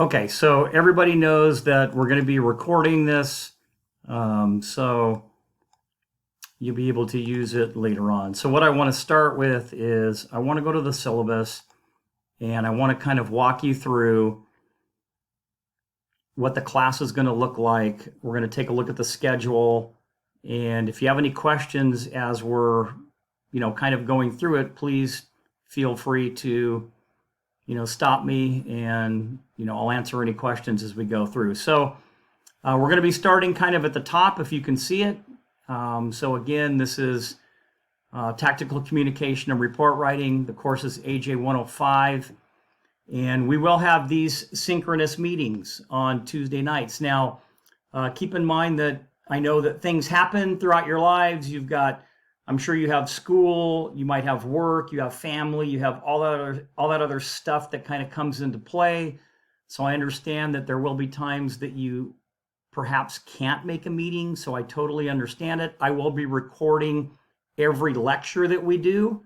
Okay, so everybody knows that we're going to be recording this, so you'll be able to use it later on. So what I want to start with is I want to go to the syllabus and I want to kind of walk you through what the class is going to look like. We're going to take a look at the schedule, and if you have any questions as we're, kind of going through it, please feel free to, stop me and, I'll answer any questions as we go through. So we're going to be starting kind of at the top, if you can see it. So again, this is Tactical Communication and Report Writing. The course is AJ105. And we will have these synchronous meetings on Tuesday nights. Now, keep in mind that I know that things happen throughout your lives. I'm sure you have school, you might have work, you have family, you have all that other stuff that kind of comes into play. So I understand that there will be times that you perhaps can't make a meeting. So I totally understand it. I will be recording every lecture that we do.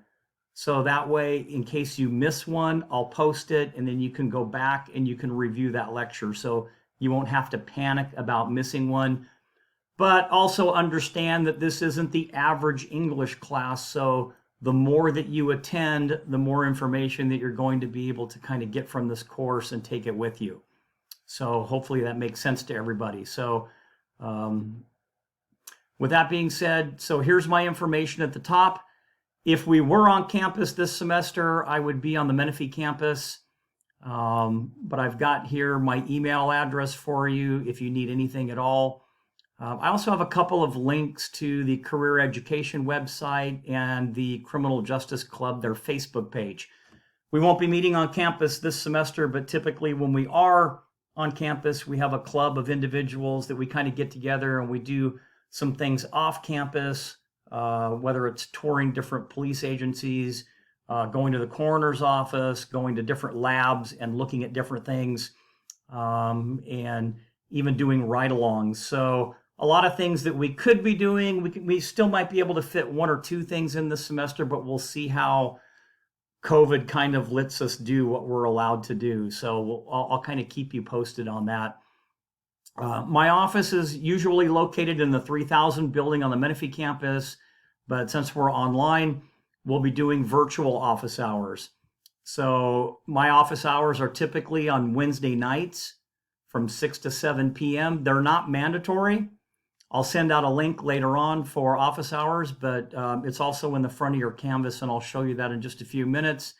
So that way, in case you miss one, I'll post it and then you can go back and you can review that lecture. So you won't have to panic about missing one. But also understand that this isn't the average English class. So the more that you attend, the more information that you're going to be able to kind of get from this course and take it with you. So hopefully that makes sense to everybody. So with that being said, so here's my information at the top. If we were on campus this semester, I would be on the Menifee campus. But I've got here my email address for you if you need anything at all. I also have a couple of links to the Career Education website and the Criminal Justice Club, their Facebook page. We won't be meeting on campus this semester, but typically when we are on campus, we have a club of individuals that we kind of get together and we do some things off campus, whether it's touring different police agencies, going to the coroner's office, going to different labs and looking at different things, and even doing ride-alongs. So a lot of things that we could be doing. We still might be able to fit one or two things in this semester, but we'll see how COVID kind of lets us do what we're allowed to do. So I'll kind of keep you posted on that. My office is usually located in the 3000 building on the Menifee campus, but since we're online, we'll be doing virtual office hours. So my office hours are typically on Wednesday nights from 6 to 7 p.m. They're not mandatory. I'll send out a link later on for office hours, but it's also in the front of your Canvas, and I'll show you that in just a few minutes.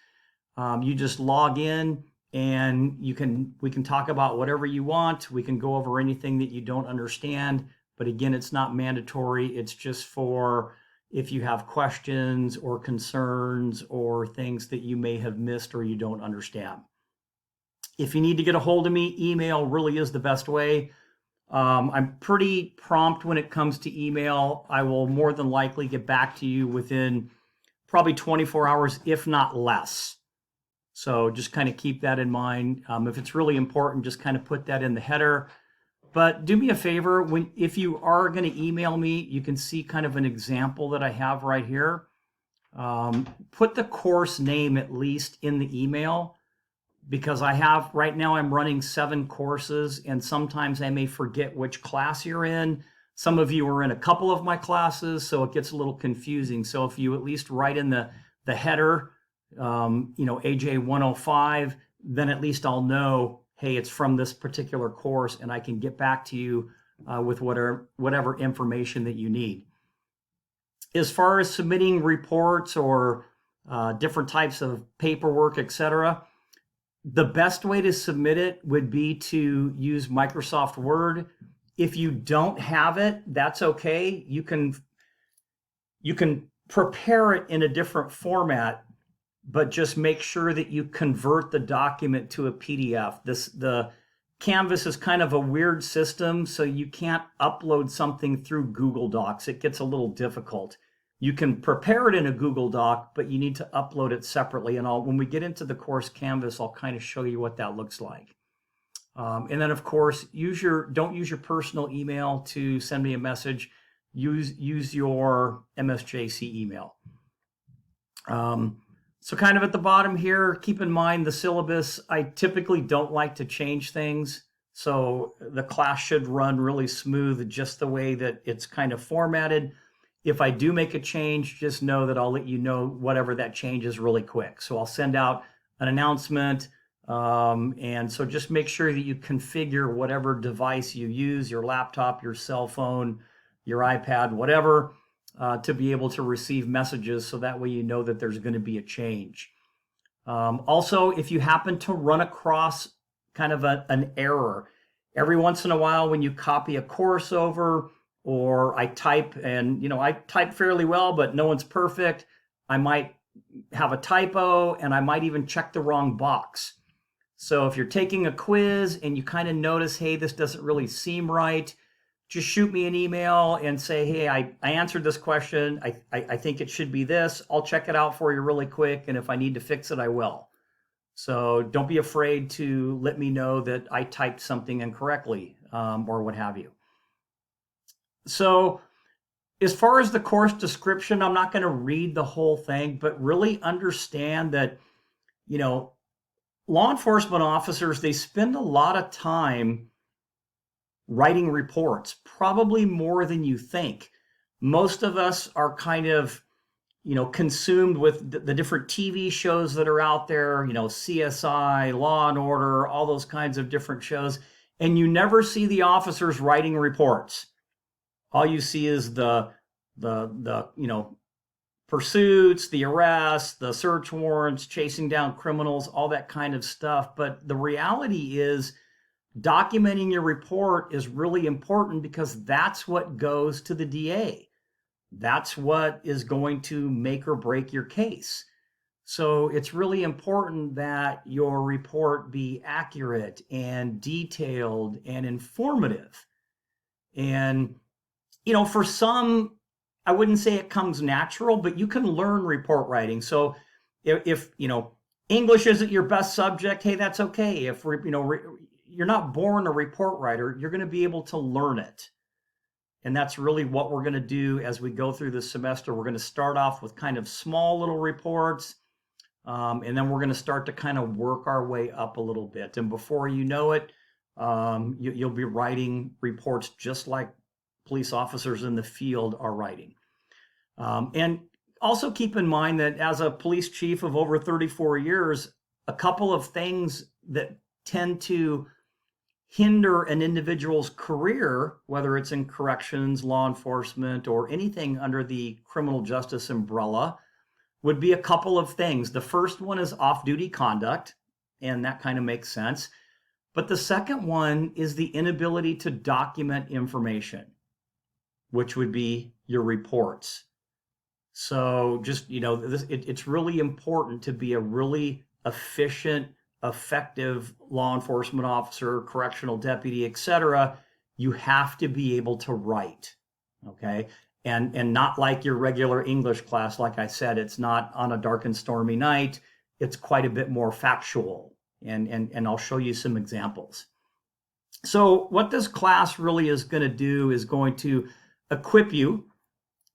You just log in, and we can talk about whatever you want. We can go over anything that you don't understand, but again, it's not mandatory. It's just for if you have questions or concerns or things that you may have missed or you don't understand. If you need to get a hold of me, email really is the best way. I'm pretty prompt when it comes to email. I will more than likely get back to you within probably 24 hours, if not less. So just kind of keep that in mind. If it's really important, just kind of put that in the header. But do me a favor, if you are going to email me, you can see kind of an example that I have right here. Put the course name at least in the email, because right now I'm running 7 courses, and sometimes I may forget which class you're in. Some of you are in a couple of my classes, so it gets a little confusing. So if you at least write in the header, AJ105, then at least I'll know, hey, it's from this particular course, and I can get back to you with whatever information that you need. As far as submitting reports or different types of paperwork, etc., the best way to submit it would be to use Microsoft Word. If you don't have it, that's okay. You can prepare it in a different format, but just make sure that you convert the document to a PDF. The Canvas is kind of a weird system, so you can't upload something through Google Docs. It gets a little difficult. You can prepare it in a Google Doc, but you need to upload it separately. And when we get into the course Canvas, I'll kind of show you what that looks like. And then, of course, don't use your personal email to send me a message. Use your MSJC email. So kind of at the bottom here, keep in mind the syllabus. I typically don't like to change things. So the class should run really smooth, just the way that it's kind of formatted. If I do make a change, just know that I'll let you know whatever that change is really quick. So I'll send out an announcement. And so just make sure that you configure whatever device you use, your laptop, your cell phone, your iPad, whatever, to be able to receive messages. So that way you know that there's going to be a change. Also, if you happen to run across kind of an error, every once in a while when you copy a course over, or I type, and I type fairly well, but no one's perfect, I might have a typo, and I might even check the wrong box. So if you're taking a quiz and you kind of notice, hey, this doesn't really seem right, just shoot me an email and say, hey, I answered this question. I think it should be this. I'll check it out for you really quick, and if I need to fix it, I will. So don't be afraid to let me know that I typed something incorrectly, or what have you. So as far as the course description, I'm not going to read the whole thing, but really understand that, law enforcement officers, they spend a lot of time writing reports, probably more than you think. Most of us are kind of, consumed with the different TV shows that are out there, CSI, Law and Order, all those kinds of different shows, and you never see the officers writing reports. All you see is the pursuits, the arrests, the search warrants, chasing down criminals, all that kind of stuff. But the reality is, documenting your report is really important, because that's what goes to the DA. That's what is going to make or break your case. So it's really important that your report be accurate and detailed and informative. And, for some, I wouldn't say it comes natural, but you can learn report writing. So if English isn't your best subject, hey, that's okay. If you're not born a report writer, you're going to be able to learn it. And that's really what we're going to do as we go through this semester. We're going to start off with kind of small little reports, and then we're going to start to kind of work our way up a little bit. And before you know it, you'll be writing reports just like police officers in the field are writing. And also keep in mind that as a police chief of over 34 years, a couple of things that tend to hinder an individual's career, whether it's in corrections, law enforcement, or anything under the criminal justice umbrella, would be a couple of things. The first one is off-duty conduct, and that kind of makes sense. But the second one is the inability to document information, which would be your reports. So just, it's really important to be a really efficient, effective law enforcement officer, correctional deputy, etc. You have to be able to write, okay? And not like your regular English class. Like I said, it's not on a dark and stormy night. It's quite a bit more factual, and I'll show you some examples. So what this class really is going to do is going to equip you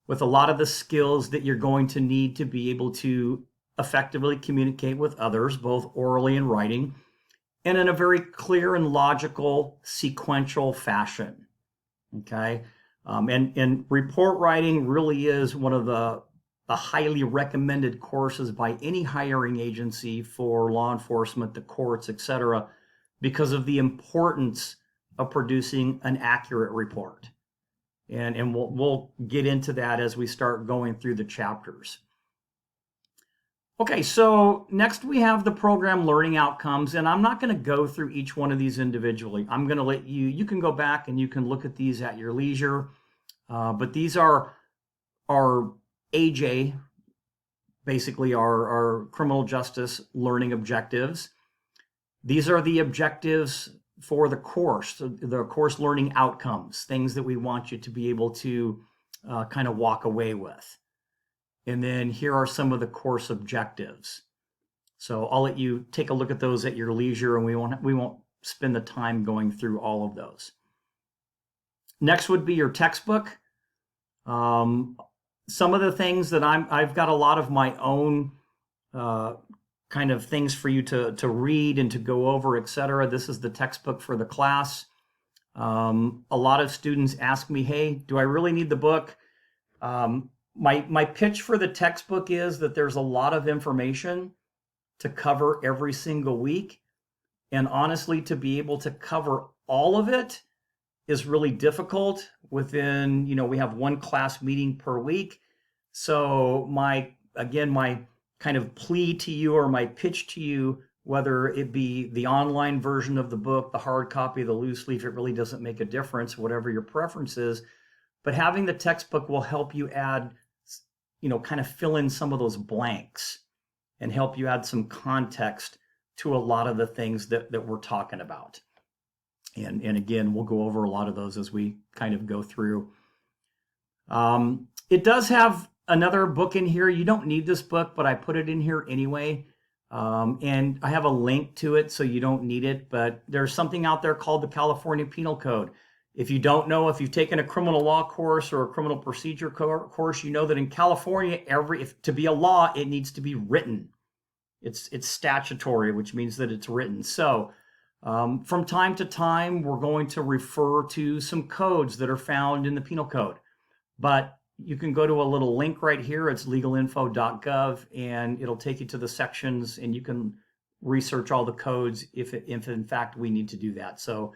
with a lot of the skills that you're going to need to be able to effectively communicate with others, both orally and writing, and in a very clear and logical, sequential fashion. Okay, and report writing really is one of the highly recommended courses by any hiring agency for law enforcement, the courts, etc., because of the importance of producing an accurate report. And we'll get into that as we start going through the chapters. Okay, so next we have the program learning outcomes, and I'm not going to go through each one of these individually. I'm going to let you can go back and you can look at these at your leisure. But these are our AJ, basically our criminal justice learning objectives. These are the objectives for the course learning outcomes, things that we want you to be able to kind of walk away with. And then here are some of the course objectives. So I'll let you take a look at those at your leisure, and we won't spend the time going through all of those. Next would be your textbook. Some of the things that I've got a lot of my own kind of things for you to read and to go over, etc. This is the textbook for the class. A lot of students ask me, hey, do I really need the book? My pitch for the textbook is that there's a lot of information to cover every single week. And honestly, to be able to cover all of it is really difficult within, we have one class meeting per week. So my kind of plea to you, or my pitch to you, whether it be the online version of the book, the hard copy, the loose leaf, it really doesn't make a difference, whatever your preference is. But having the textbook will help you add, kind of fill in some of those blanks and help you add some context to a lot of the things that we're talking about. And again, we'll go over a lot of those as we kind of go through. It does have another book in here. You don't need this book, but I put it in here anyway. And I have a link to it, so you don't need it. But there's something out there called the California Penal Code. If you don't know, if you've taken a criminal law course or a criminal procedure course, you know that in California, to be a law, it needs to be written. It's statutory, which means that it's written. So from time to time, we're going to refer to some codes that are found in the penal code. But you can go to a little link right here. It's legalinfo.gov, and it'll take you to the sections, and you can research all the codes if in fact we need to do that. So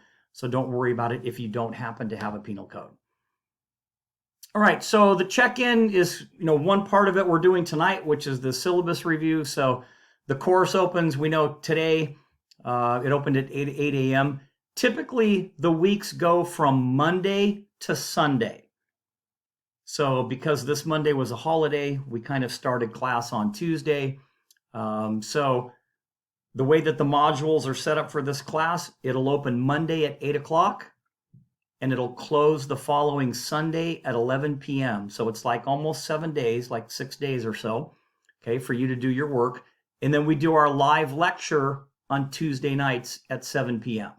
don't worry about it if you don't happen to have a penal code. All right, so the check-in is, one part of it we're doing tonight, which is the syllabus review. So the course opens, we know today, it opened at 8 a.m. Typically, the weeks go from Monday to Sunday. So because this Monday was a holiday, we kind of started class on Tuesday. So the way that the modules are set up for this class, it'll open Monday at 8 o'clock, and it'll close the following Sunday at 11 p.m. So it's like almost 7 days, like 6 days or so, okay, for you to do your work. And then we do our live lecture on Tuesday nights at 7 p.m.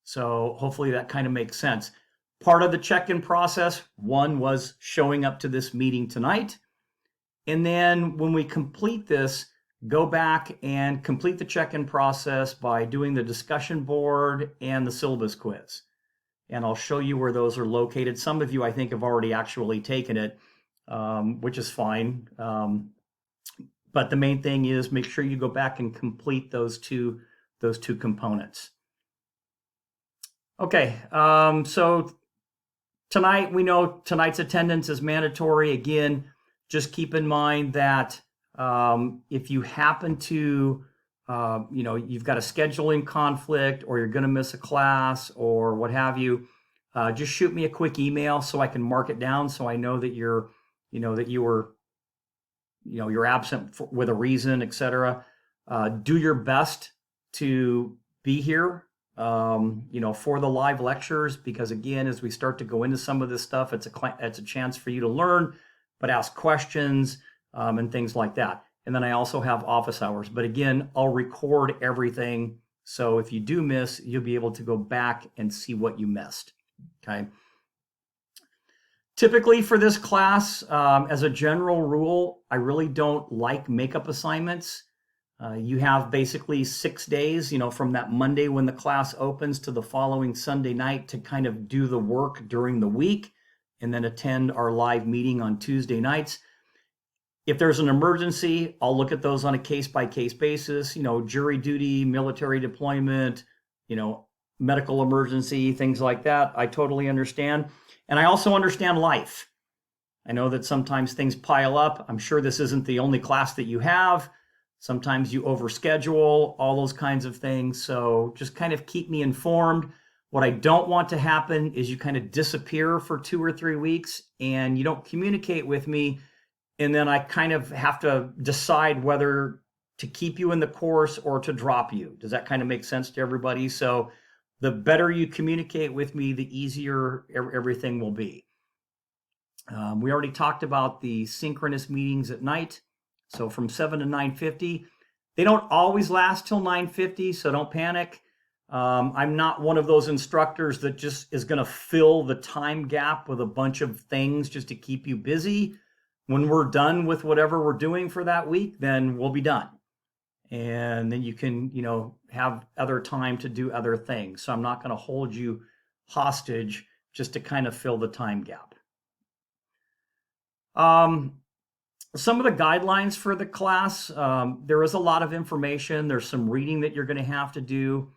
So hopefully that kind of makes sense. Part of the check-in process, one was showing up to this meeting tonight. And then when we complete this, go back and complete the check-in process by doing the discussion board and the syllabus quiz. And I'll show you where those are located. Some of you, I think, have already actually taken it, which is fine. But the main thing is make sure you go back and complete those two components. Okay, so tonight, we know tonight's attendance is mandatory. Again, just keep in mind that if you happen to, you've got a scheduling conflict, or you're going to miss a class or what have you, just shoot me a quick email so I can mark it down, so I know that you're absent with a reason, etc. Do your best to be here, for the live lectures, because again, as we start to go into some of this stuff, it's a chance for you to learn, but ask questions and things like that. And then I also have office hours, but again, I'll record everything. So if you do miss, you'll be able to go back and see what you missed. Okay. Typically for this class, as a general rule, I really don't like makeup assignments. You have basically 6 days, from that Monday when the class opens to the following Sunday night to kind of do the work during the week, and then attend our live meeting on Tuesday nights. If there's an emergency, I'll look at those on a case-by-case basis, jury duty, military deployment, medical emergency, things like that. I totally understand. And I also understand life. I know that sometimes things pile up. I'm sure this isn't the only class that you have. Sometimes you overschedule, all those kinds of things. So just kind of keep me informed. What I don't want to happen is you kind of disappear for 2 or 3 weeks and you don't communicate with me. And then I kind of have to decide whether to keep you in the course or to drop you. Does that kind of make sense to everybody? So the better you communicate with me, the easier everything will be. We already talked about the synchronous meetings at night. So from 7 to 9:50, they don't always last till 9:50, so don't panic. I'm not one of those instructors that just is going to fill the time gap with a bunch of things just to keep you busy. when we're done with whatever we're doing for that week, then we'll be done. And then you can, have other time to do other things. So I'm not going to hold you hostage just to kind of fill the time gap. Some of the guidelines for the class, there is a lot of information. There's some reading that you're going to have to do.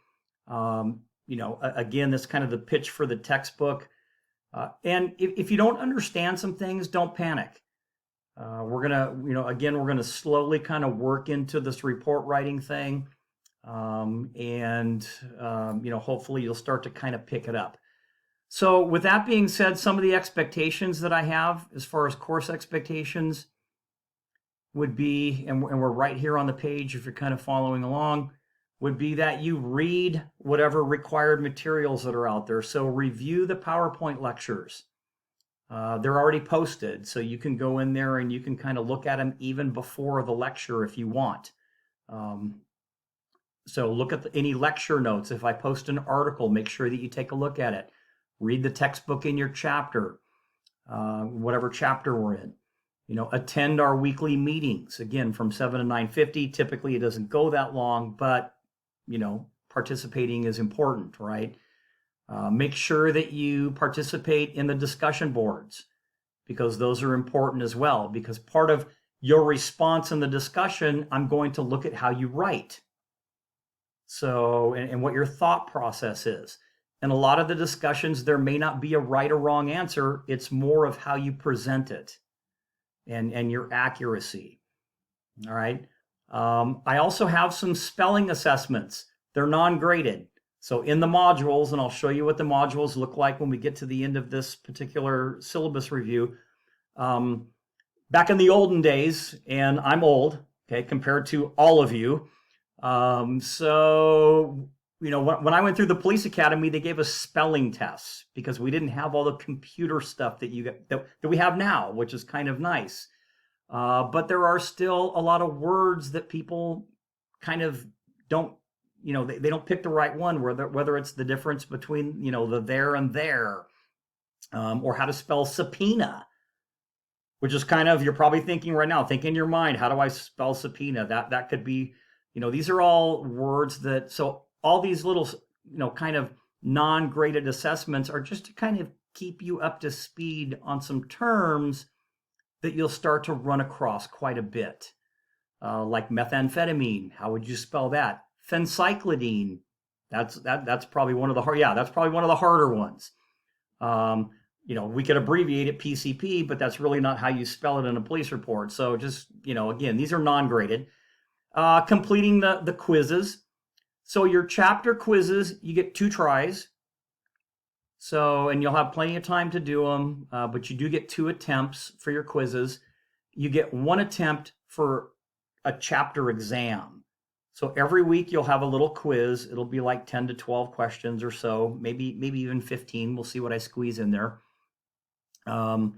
Again, that's kind of the pitch for the textbook. And if you don't understand some things, don't panic. We're going to slowly kind of work into this report writing thing. Hopefully you'll start to kind of pick it up. So with that being said, some of the expectations that I have as far as course expectations would be, and we're right here on the page if you're kind of following along, would be that you read whatever required materials that are out there. So review the PowerPoint lectures. They're already posted, so you can go in there and you can kind of look at them even before the lecture if you want. So look at any lecture notes. If I post an article, make sure that you take a look at it. Read the textbook in your chapter, whatever chapter we're in. Attend our weekly meetings, again, from 7 to 9:50. Typically, it doesn't go that long, but, participating is important, right? Make sure that you participate in the discussion boards, because those are important as well, because part of your response in the discussion, I'm going to look at how you write. So, and what your thought process is. And a lot of the discussions, there may not be a right or wrong answer. It's more of how you present it and your accuracy. All right. I also have some spelling assessments. They're non-graded. So in the modules, and I'll show you what the modules look like when we get to the end of this particular syllabus review. Back in the olden days, and I'm old, okay, compared to all of you. When I went through the police academy, they gave us spelling tests because we didn't have all the computer stuff that we have now, which is kind of nice. But there are still a lot of words that people kind of don't, they don't pick the right one, whether it's the difference between, the there and there, or how to spell subpoena, which is kind of, you're probably thinking right now, think in your mind, how do I spell subpoena? That could be, these are all words that, so all these little, kind of non-graded assessments are just to kind of keep you up to speed on some terms that you'll start to run across quite a bit. Like methamphetamine, how would you spell that? Phencyclidine, that's probably one of the harder ones. We could abbreviate it PCP, but that's really not how you spell it in a police report. So just, again, these are non-graded. Completing the quizzes. So your chapter quizzes, you get 2 tries. So, and you'll have plenty of time to do them, but you do get 2 attempts for your quizzes. You get 1 attempt for a chapter exam. So every week you'll have a little quiz. It'll be like 10 to 12 questions or so, maybe even 15. We'll see what I squeeze in there. And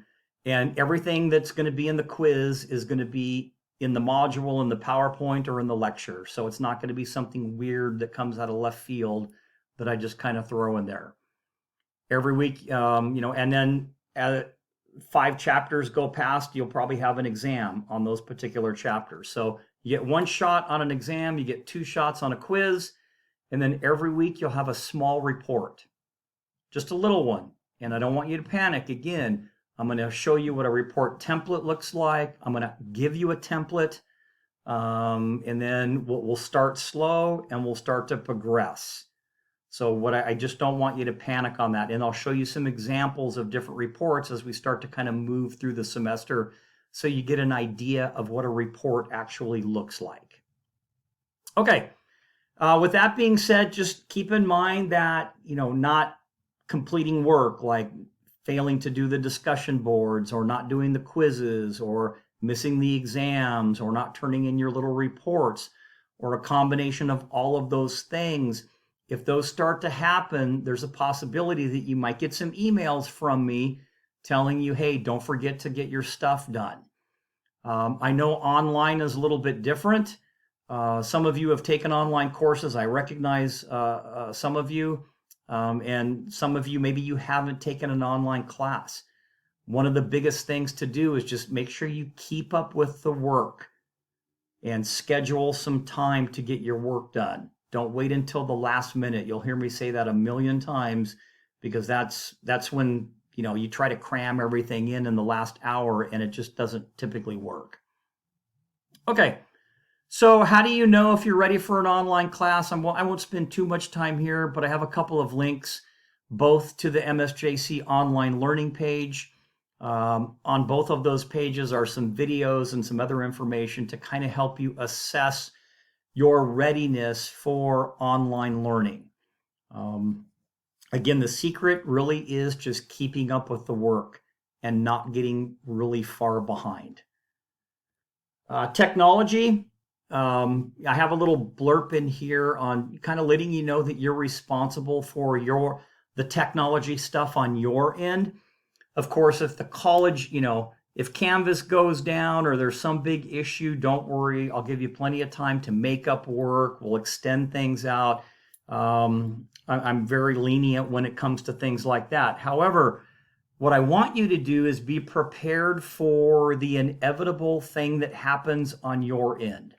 everything that's going to be in the quiz is going to be in the module, in the PowerPoint, or in the lecture. So it's not going to be something weird that comes out of left field that I just kind of throw in there. Every week, and then 5 chapters go past, you'll probably have an exam on those particular chapters. So you get 1 shot on an exam, you get 2 shots on a quiz, and then every week you'll have a small report, just a little one. And I don't want you to panic. Again, I'm going to show you what a report template looks like. I'm going to give you a template, and then we'll start slow and we'll start to progress. So I just don't want you to panic on that. And I'll show you some examples of different reports as we start to kind of move through the semester so you get an idea of what a report actually looks like. Okay, with that being said, just keep in mind that, not completing work like failing to do the discussion boards or not doing the quizzes or missing the exams or not turning in your little reports or a combination of all of those things. If those start to happen, there's a possibility that you might get some emails from me telling you, hey, don't forget to get your stuff done. I know online is a little bit different. Some of you have taken online courses. I recognize some of you, and some of you, maybe you haven't taken an online class. one of the biggest things to do is just make sure you keep up with the work and schedule some time to get your work done. Don't wait until the last minute. You'll hear me say that a million times, because that's when, you try to cram everything in the last hour, and it just doesn't typically work. Okay, so how do you know if you're ready for an online class? I won't spend too much time here, but I have a couple of links, both to the MSJC online learning page. On both of those pages are some videos and some other information to kind of help you assess your readiness for online learning. Again, the secret really is just keeping up with the work and not getting really far behind. Technology, I have a little blurb in here on kind of letting you know that you're responsible for the technology stuff on your end. Of course, if the college, if Canvas goes down or there's some big issue, don't worry. I'll give you plenty of time to make up work. We'll extend things out. I'm very lenient when it comes to things like that. However, what I want you to do is be prepared for the inevitable thing that happens on your end.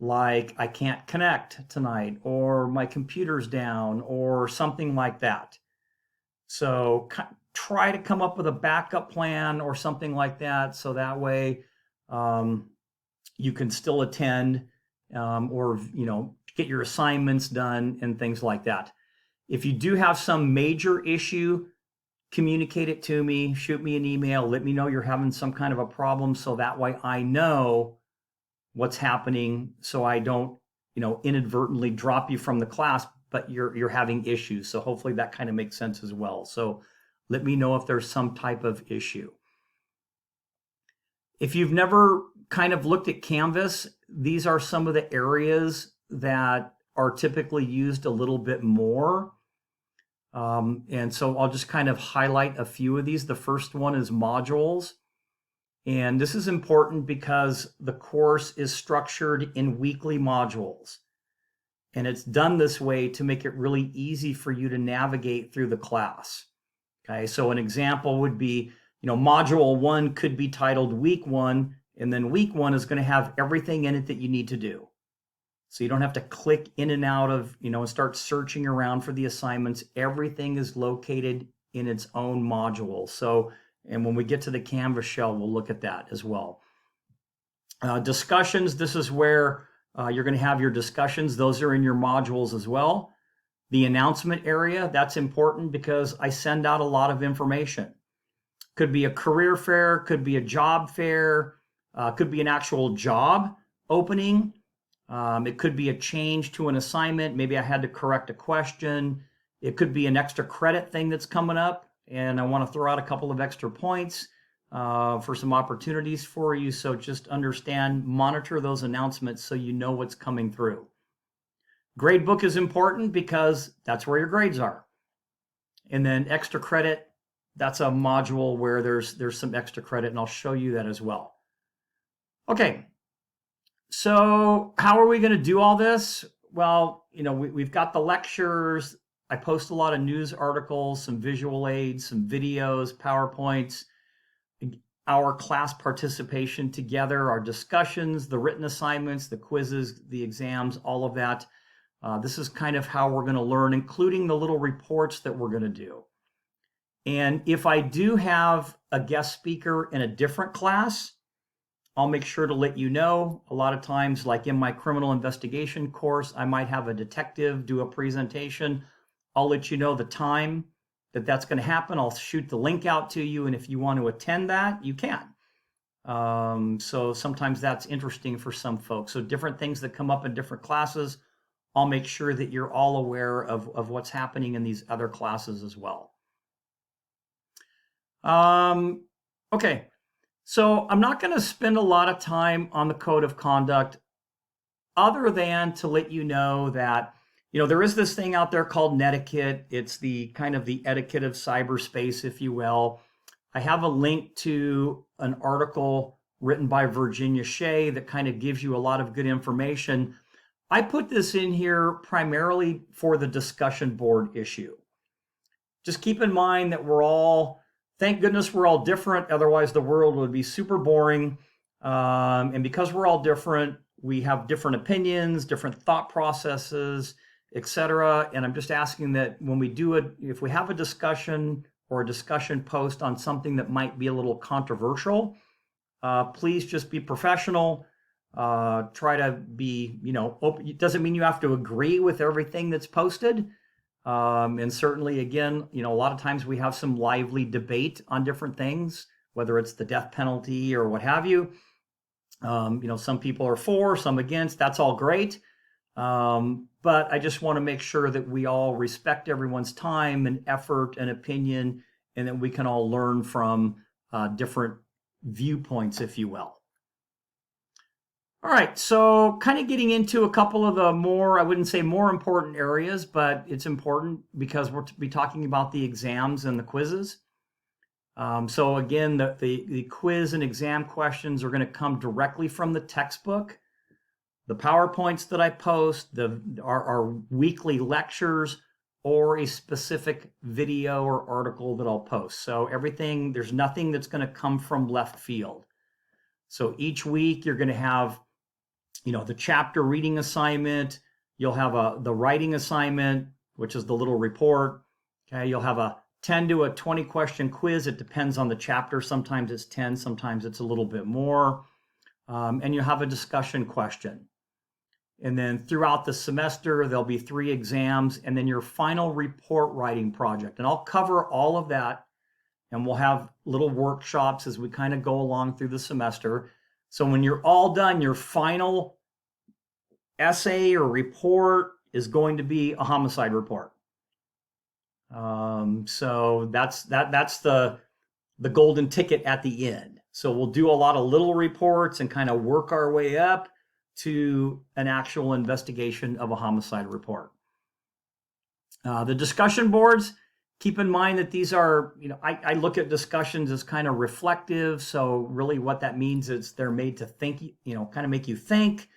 Like, I can't connect tonight, or my computer's down, or something like that. So try to come up with a backup plan or something like that, so that way you can still attend or get your assignments done and things like that. If you do have some major issue, communicate it to me, shoot me an email, let me know you're having some kind of a problem, so that way I know what's happening, so I don't inadvertently drop you from the class, but you're having issues. So hopefully that kind of makes sense as well. So let me know if there's some type of issue. If you've never kind of looked at Canvas, these are some of the areas that are typically used a little bit more. And so I'll just kind of highlight a few of these. The first one is modules. And this is important because the course is structured in weekly modules. And it's done this way to make it really easy for you to navigate through the class. Okay, so an example would be, module 1 could be titled week 1, and then week 1 is going to have everything in it that you need to do. So you don't have to click in and out of, and start searching around for the assignments. Everything is located in its own module. So, and when we get to the Canvas shell, we'll look at that as well. Discussions, this is where you're going to have your discussions. Those are in your modules as well. The announcement area, that's important because I send out a lot of information. Could be a career fair, could be a job fair, could be an actual job opening. It could be a change to an assignment. Maybe I had to correct a question. It could be an extra credit thing that's coming up, and I want to throw out a couple of extra points for some opportunities for you. So just understand, monitor those announcements so you know what's coming through. Gradebook is important because that's where your grades are. And then extra credit, that's a module where there's some extra credit, and I'll show you that as well. Okay, so how are we going to do all this? Well, we've got the lectures. I post a lot of news articles, some visual aids, some videos, PowerPoints, our class participation together, our discussions, the written assignments, the quizzes, the exams, all of that. This is kind of how we're going to learn, including the little reports that we're going to do. And if I do have a guest speaker in a different class, I'll make sure to let you know. A lot of times, like in my criminal investigation course, I might have a detective do a presentation. I'll let you know the time that that's going to happen. I'll shoot the link out to you, and if you want to attend that, you can. So sometimes that's interesting for some folks. So different things that come up in different classes, I'll make sure that you're all aware of what's happening in these other classes as well. Okay, so I'm not going to spend a lot of time on the code of conduct other than to let you know that, there is this thing out there called netiquette. It's the kind of the etiquette of cyberspace, if you will. I have a link to an article written by Virginia Shea that kind of gives you a lot of good information. I put this in here primarily for the discussion board issue. Just keep in mind that we're all Thank goodness we're all different. Otherwise, the world would be super boring. And because we're all different, we have different opinions, different thought processes, etc. And I'm just asking that when we do it, if we have a discussion or a discussion post on something that might be a little controversial, please just be professional. Try to be, open. It doesn't mean you have to agree with everything that's posted. And certainly, again, a lot of times we have some lively debate on different things, whether it's the death penalty or what have you. Some people are for, some against. That's all great. But I just want to make sure that we all respect everyone's time and effort and opinion, and that we can all learn from different viewpoints, if you will. All right, so kind of getting into a couple of the more, I wouldn't say more important areas, but it's important because we're to be talking about the exams and the quizzes. So again, the quiz and exam questions are going to come directly from the textbook. The PowerPoints that I post, our weekly lectures, or a specific video or article that I'll post. So everything, there's nothing that's going to come from left field. So each week you're going to have, the chapter reading assignment. You'll have the writing assignment, which is the little report. Okay, you'll have a 10 to a 20 question quiz. It depends on the chapter. Sometimes it's 10, sometimes it's a little bit more. And you have a discussion question. And then throughout the semester, there'll be 3 exams and then your final report writing project. And I'll cover all of that. And we'll have little workshops as we kind of go along through the semester. So when you're all done, your final essay or report is going to be a homicide report. So that's the golden ticket at the end. So we'll do a lot of little reports and kind of work our way up to an actual investigation of a homicide report. The discussion boards, keep in mind that these are, I look at discussions as kind of reflective. So really what that means is they're made to think, kind of make you think,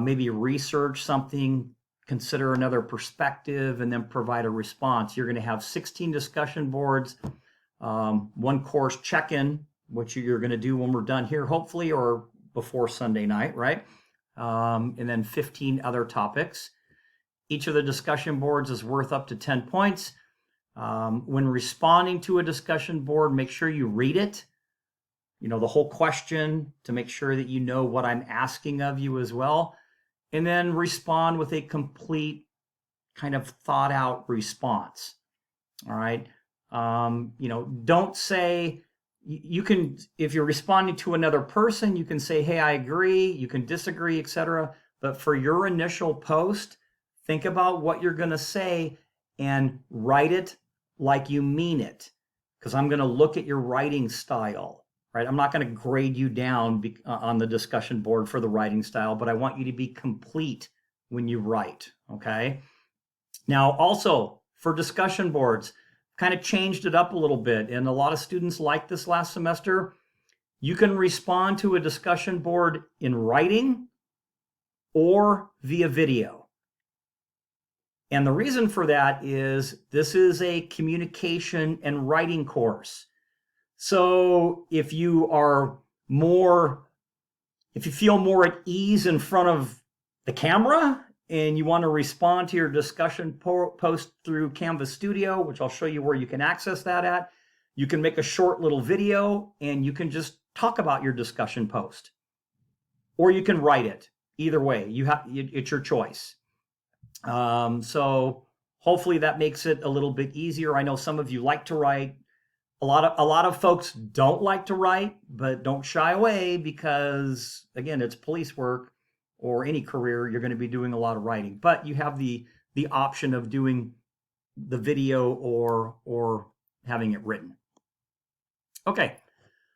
maybe research something, consider another perspective, and then provide a response. You're going to have 16 discussion boards, 1 course check-in, which you're going to do when we're done here, hopefully, or before Sunday night, right? And then 15 other topics. Each of the discussion boards is worth up to 10 points. When responding to a discussion board, make sure you read it, the whole question, to make sure that you know what I'm asking of you as well. And then respond with a complete kind of thought out response. All right. Don't say, you can, if you're responding to another person, you can say, hey, I agree, you can disagree, etc. But for your initial post, think about what you're going to say and write it like you mean it, because I'm going to look at your writing style, right? I'm not going to grade you down on the discussion board for the writing style, but I want you to be complete when you write, okay? Now, also for discussion boards, kind of changed it up a little bit, and a lot of students like this last semester. You can respond to a discussion board in writing or via video. And the reason for that is this is a communication and writing course. So if you feel more at ease in front of the camera and you want to respond to your discussion post through Canvas Studio, which I'll show you where you can access that at, you can make a short little video and you can just talk about your discussion post. Or you can write it. Either way, it's your choice. So hopefully that makes it a little bit easier. I know some of you like to write. A lot of folks don't like to write, but don't shy away, because again, it's police work or any career. You're going to be doing a lot of writing, but you have the option of doing the video or having it written. Okay.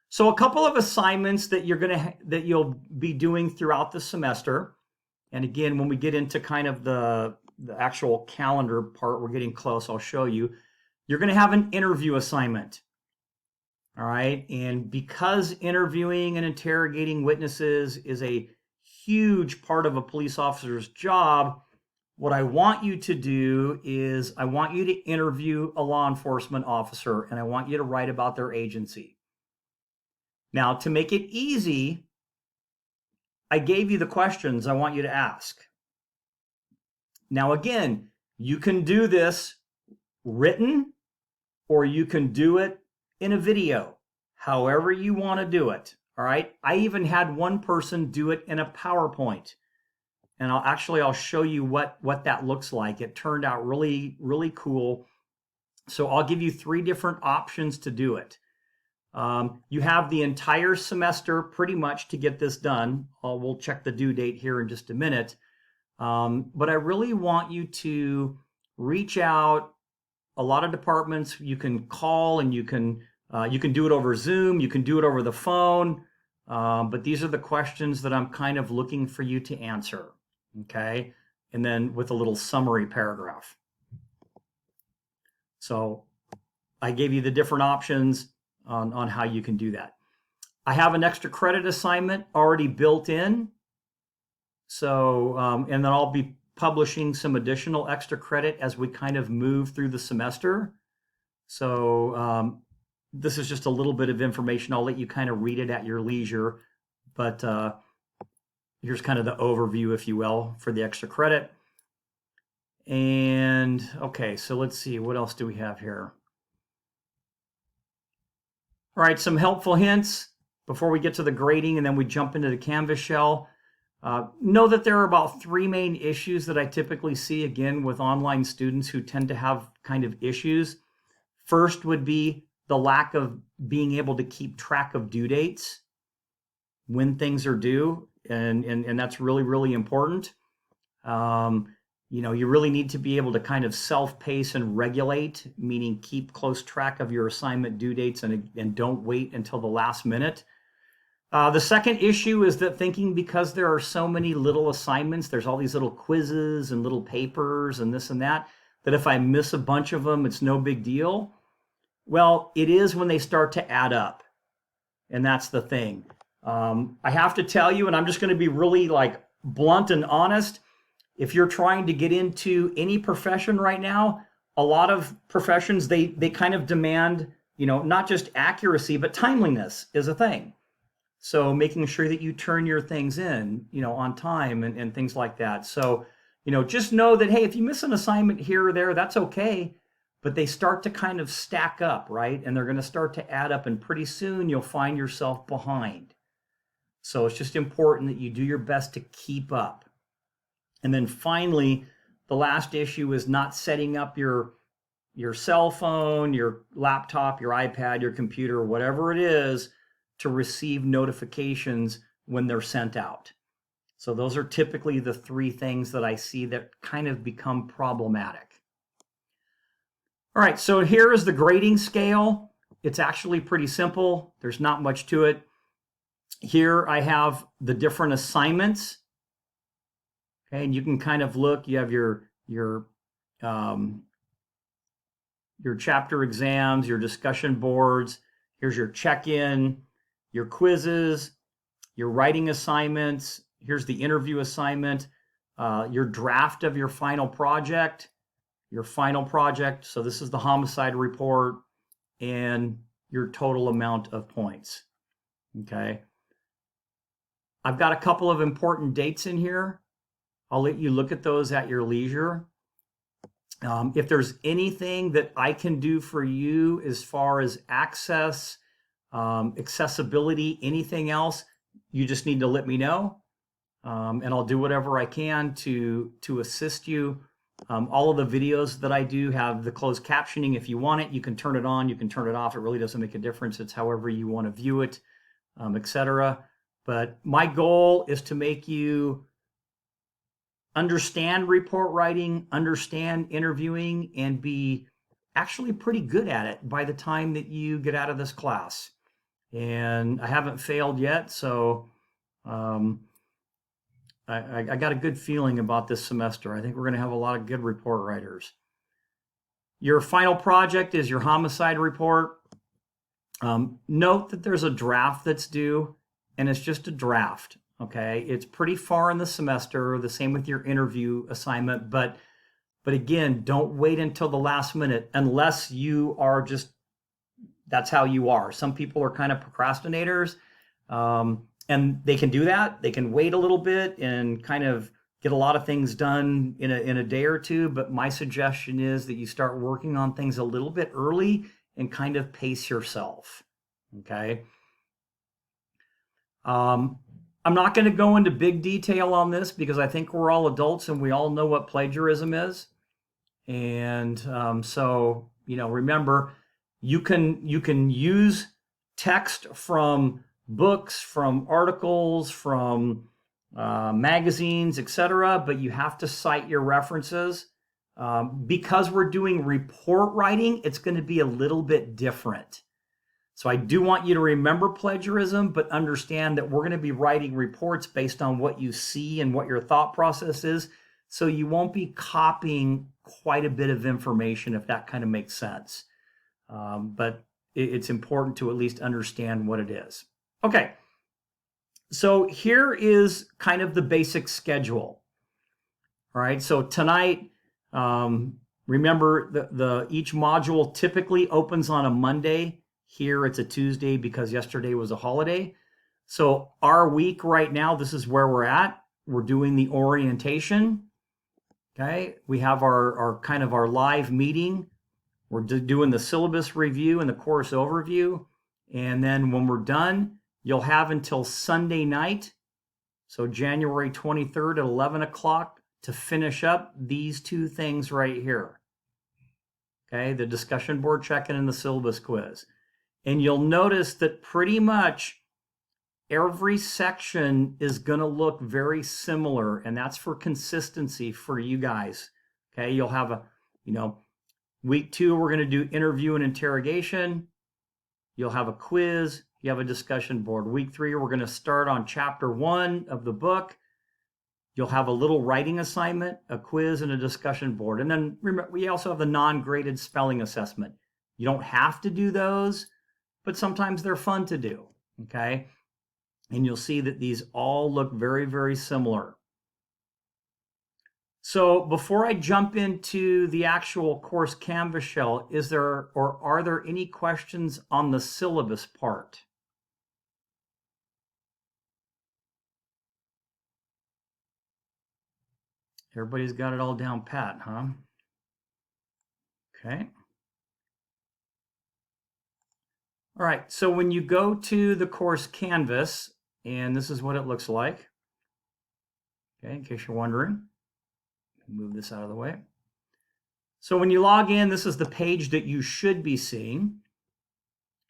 So a couple of assignments that you'll be doing throughout the semester. And again, when we get into kind of the actual calendar part, we're getting close, I'll show you. You're going to have an interview assignment. All right. And because interviewing and interrogating witnesses is a huge part of a police officer's job, what I want you to do is I want you to interview a law enforcement officer, and I want you to write about their agency. Now, to make it easy, I gave you the questions I want you to ask. Now, again, you can do this written or you can do it in a video, however you want to do it. All right. I even had one person do it in a PowerPoint. And I'll show you what that looks like. It turned out really, really cool. So I'll give you 3 different options to do it. You have the entire semester pretty much to get this done. We'll check the due date here in just a minute. But I really want you to reach out. A lot of departments you can call, and you can do it over Zoom, you can do it over the phone, but these are the questions that I'm kind of looking for you to answer, okay? And then with a little summary paragraph. So I gave you the different options on how you can do that. I have an extra credit assignment already built in. So, and then I'll be publishing some additional extra credit as we kind of move through the semester. So this is just a little bit of information. I'll let you kind of read it at your leisure, but here's kind of the overview, if you will, for the extra credit. And okay, so let's see, what else do we have here? All right, some helpful hints before we get to the grading and then we jump into the Canvas shell. Know that there are about 3 main issues that I typically see, again, with online students who tend to have kind of issues. First would be the lack of being able to keep track of due dates when things are due, and that's really, really important. You really need to be able to kind of self-pace and regulate, meaning keep close track of your assignment due dates and don't wait until the last minute. The second issue is that thinking because there are so many little assignments, there's all these little quizzes and little papers and this and that if I miss a bunch of them, it's no big deal. Well, it is when they start to add up. And that's the thing. I have to tell you, and I'm just going to be really blunt and honest, if you're trying to get into any profession right now, a lot of professions, they kind of demand, not just accuracy, but timeliness is a thing. So making sure that you turn your things in, on time and things like that. So, just know that, hey, if you miss an assignment here or there, that's okay. But they start to kind of stack up, right? And they're going to start to add up, and pretty soon you'll find yourself behind. So it's just important that you do your best to keep up. And then finally, the last issue is not setting up your cell phone, your laptop, your iPad, your computer, whatever it is, to receive notifications when they're sent out. So those are typically the 3 things that I see that kind of become problematic. All right, so here is the grading scale. It's actually pretty simple. There's not much to it. Here I have the different assignments. Okay, and you can kind of look, you have your chapter exams, your discussion boards. Here's your check-in, your quizzes, your writing assignments. Here's the interview assignment, your draft of your final project. So this is the homicide report and your total amount of points. Okay. I've got a couple of important dates in here. I'll let you look at those at your leisure. If there's anything that I can do for you as far as access, accessibility, anything else, you just need to let me know. And I'll do whatever I can to assist you. All of the videos that I do have the closed captioning. If you want it, you can turn it on, you can turn it off. It really doesn't make a difference. It's however you want to view it, etc. But my goal is to make you understand report writing, understand interviewing, and be actually pretty good at it by the time that you get out of this class. And I haven't failed yet, so I got a good feeling about this semester. I think we're going to have a lot of good report writers. Your final project is your homicide report. Note that there's a draft that's due, and it's just a draft. Okay, it's pretty far in the semester, the same with your interview assignment, but again, don't wait until the last minute unless you are just, that's how you are. Some people are kind of procrastinators, and they can do that. They can wait a little bit and kind of get a lot of things done in a day or two. But my suggestion is that you start working on things a little bit early and kind of pace yourself. Okay. I'm not going to go into big detail on this because I think we're all adults and we all know what plagiarism is. And so, remember, you can use text from books, from articles, from magazines, etc., but you have to cite your references. Because we're doing report writing, it's going to be a little bit different. So I do want you to remember plagiarism, but understand that we're going to be writing reports based on what you see and what your thought process is. So you won't be copying quite a bit of information, if that kind of makes sense. But it's important to at least understand what it is. Okay, so here is kind of the basic schedule. All right, so tonight, remember each module typically opens on a Monday. Here it's a Tuesday because yesterday was a holiday. So our week right now, this is where we're at. We're doing the orientation. Okay, we have our kind of our live meeting. We're doing the syllabus review and the course overview. And then when we're done, you'll have until Sunday night, so January 23rd at 11 o'clock, to finish up these two things right here. Okay, the discussion board check-in and the syllabus quiz. And you'll notice that pretty much every section is going to look very similar, and that's for consistency for you guys. Okay, you'll have week 2, we're going to do interview and interrogation. You'll have a quiz. You have a discussion board. Week 3, we're going to start on chapter 1 of the book. You'll have a little writing assignment, a quiz, and a discussion board. And then remember, we also have the non-graded spelling assessment. You don't have to do those, but sometimes they're fun to do, okay? And you'll see that these all look very, very similar. So before I jump into the actual course Canvas shell, are there any questions on the syllabus part? Everybody's got it all down pat, huh? Okay. All right, so when you go to the course Canvas, and this is what it looks like, okay, in case you're wondering. Move this out of the way. So when you log in, this is the page that you should be seeing.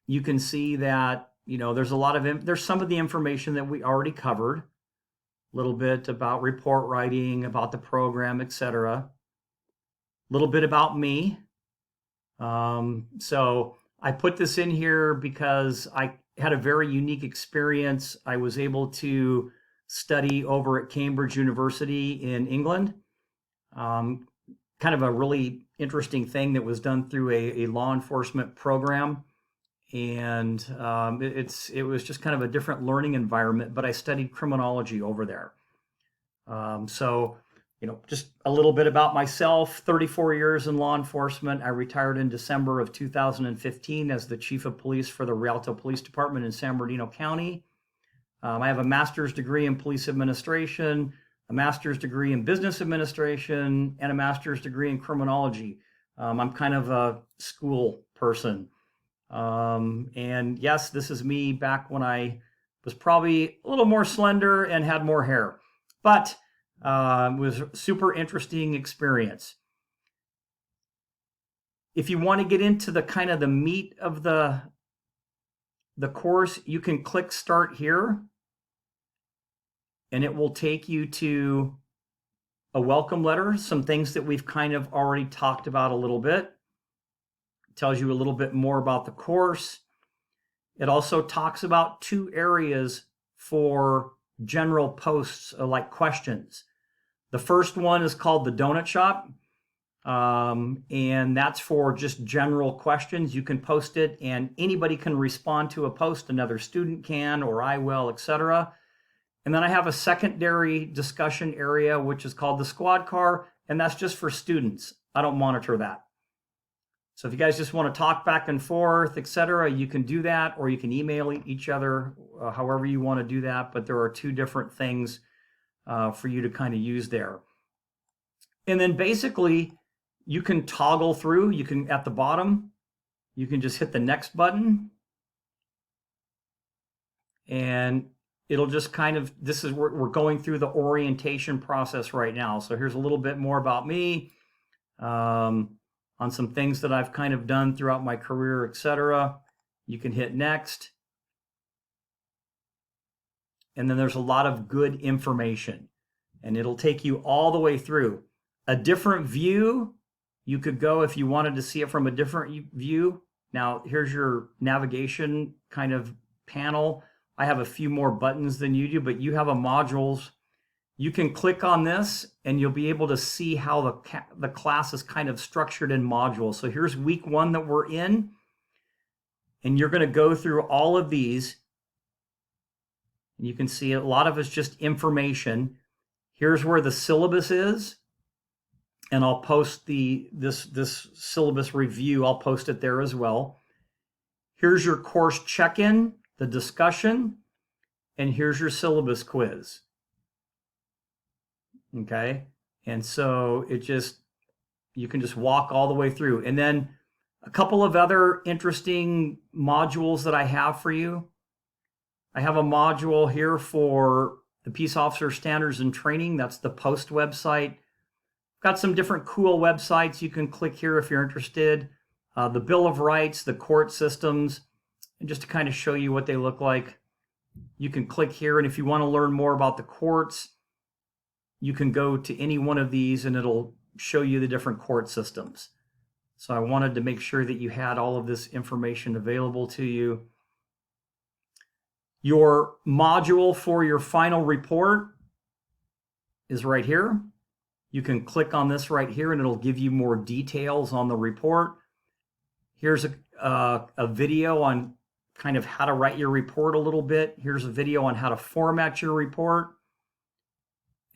You can see that, there's some of the information that we already covered, a little bit about report writing, about the program, etc. A little bit about me. So I put this in here because I had a very unique experience. I was able to study over at Cambridge University in England. Kind of a really interesting thing that was done through a law enforcement program. And it was just kind of a different learning environment, but I studied criminology over there. So, just a little bit about myself, 34 years in law enforcement. I retired in December of 2015 as the chief of police for the Rialto Police Department in San Bernardino County. I have a master's degree in police administration, a master's degree in business administration, and a master's degree in criminology. I'm kind of a school person. And yes, this is me back when I was probably a little more slender and had more hair, but it was a super interesting experience. If you want to get into the kind of the meat of the course, you can click Start Here, and it will take you to a welcome letter, some things that we've kind of already talked about a little bit. It tells you a little bit more about the course. It also talks about 2 areas for general posts, like questions. The first one is called the Donut Shop, and that's for just general questions. You can post it, and anybody can respond to a post. Another student can, or I will, etc. And then I have a secondary discussion area, which is called the squad car, and that's just for students. I don't monitor that. So if you guys just want to talk back and forth, etc., you can do that, or you can email each other, however you want to do that. But there are two different things for you to kind of use there. And then basically, you can toggle through. You can, at the bottom, you can just hit the next button. And it'll just kind of, this is where we're going through the orientation process right now. So here's a little bit more about me. On some things that I've kind of done throughout my career, etc. You can hit next. And then there's a lot of good information. And it'll take you all the way through. A different view, you could go if you wanted to see it from a different view. Now, here's your navigation kind of panel. I have a few more buttons than you do, but you have a modules. You can click on this and you'll be able to see how the class is kind of structured in modules. So here's week 1 that we're in, and you're going to go through all of these. You can see a lot of it's just information. Here's where the syllabus is, and I'll post this syllabus review. I'll post it there as well. Here's your course check-in, the discussion, and here's your syllabus quiz. Okay, and so you can just walk all the way through. And then a couple of other interesting modules that I have for you. I have a module here for the Peace Officer Standards and Training. That's the POST website. Got some different cool websites. You can click here if you're interested. The Bill of Rights, the court systems, and just to kind of show you what they look like. You can click here, and if you want to learn more about the courts, you can go to any one of these and it'll show you the different court systems. So I wanted to make sure that you had all of this information available to you. Your module for your final report is right here. You can click on this right here and it'll give you more details on the report. Here's a video on kind of how to write your report a little bit. Here's a video on how to format your report.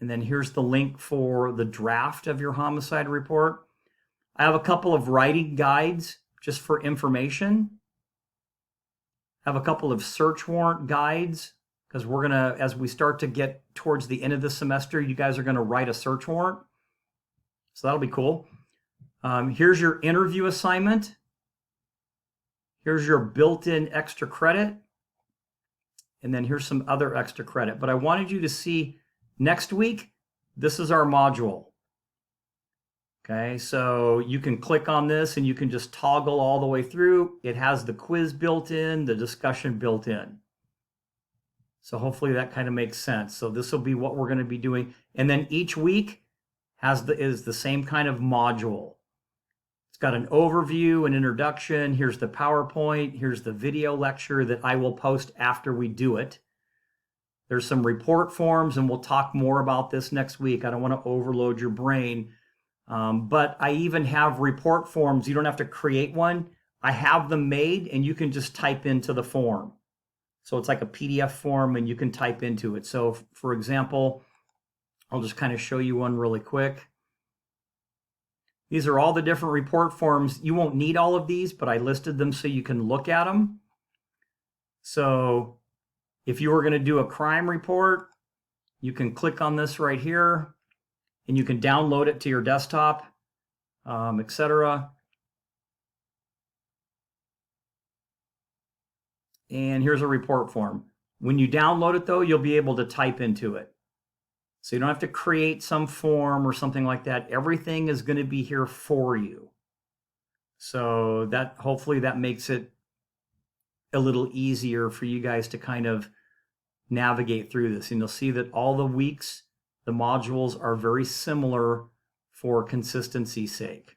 And then here's the link for the draft of your homicide report. I have a couple of writing guides just for information. I have a couple of search warrant guides because we're going to, as we start to get towards the end of the semester, you guys are going to write a search warrant. So that'll be cool. Here's your interview assignment. Here's your built-in extra credit. And then here's some other extra credit. But I wanted you to see next week, this is our module. Okay, so you can click on this and you can just toggle all the way through. It has the quiz built in, the discussion built in. So hopefully that kind of makes sense. So this will be what we're going to be doing. And then each week is the same kind of module. It's got an overview, an introduction. Here's the PowerPoint. Here's the video lecture that I will post after we do it. There's some report forms, and we'll talk more about this next week. I don't want to overload your brain. But I even have report forms. You don't have to create one. I have them made, and you can just type into the form. So it's like a PDF form, and you can type into it. So, for example, I'll just kind of show you one really quick. These are all the different report forms. You won't need all of these, but I listed them so you can look at them. So if you were going to do a crime report, you can click on this right here, and you can download it to your desktop, etc. And here's a report form. When you download it, though, you'll be able to type into it. So you don't have to create some form or something like that. Everything is going to be here for you. So that hopefully that makes it a little easier for you guys to kind of navigate through this. And you'll see that all the weeks, the modules are very similar for consistency's sake.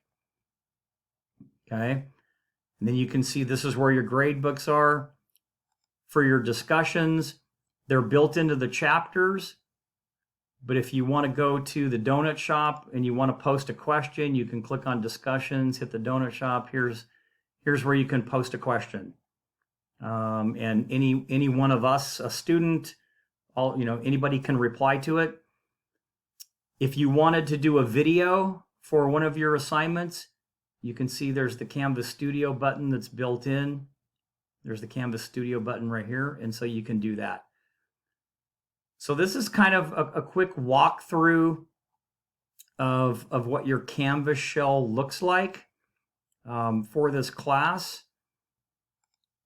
Okay. And then you can see this is where your grade books are. For your discussions, they're built into the chapters. But if you want to go to the donut shop and you want to post a question, you can click on discussions, hit the donut shop. Here's where you can post a question. And any one of us, a student Anybody can reply to it. If you wanted to do a video for one of your assignments, you can see there's the Canvas Studio button that's built in. There's the Canvas Studio button right here, and so you can do that. So this is kind of a quick walkthrough of what your Canvas shell looks like for this class.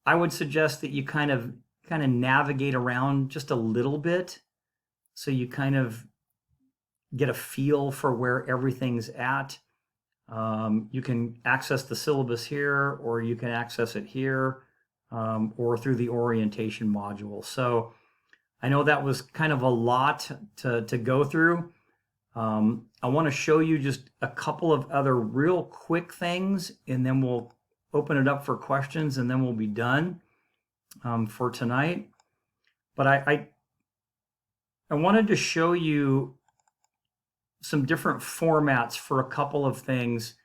I would suggest that you kind of navigate around just a little bit, so you kind of get a feel for where everything's at. You can access the syllabus here, or you can access it here, or through the orientation module. So I know that was kind of a lot to go through. I want to show you just a couple of other real quick things, and then we'll open it up for questions, and then we'll be done for tonight. But I wanted to show you some different formats for a couple of things,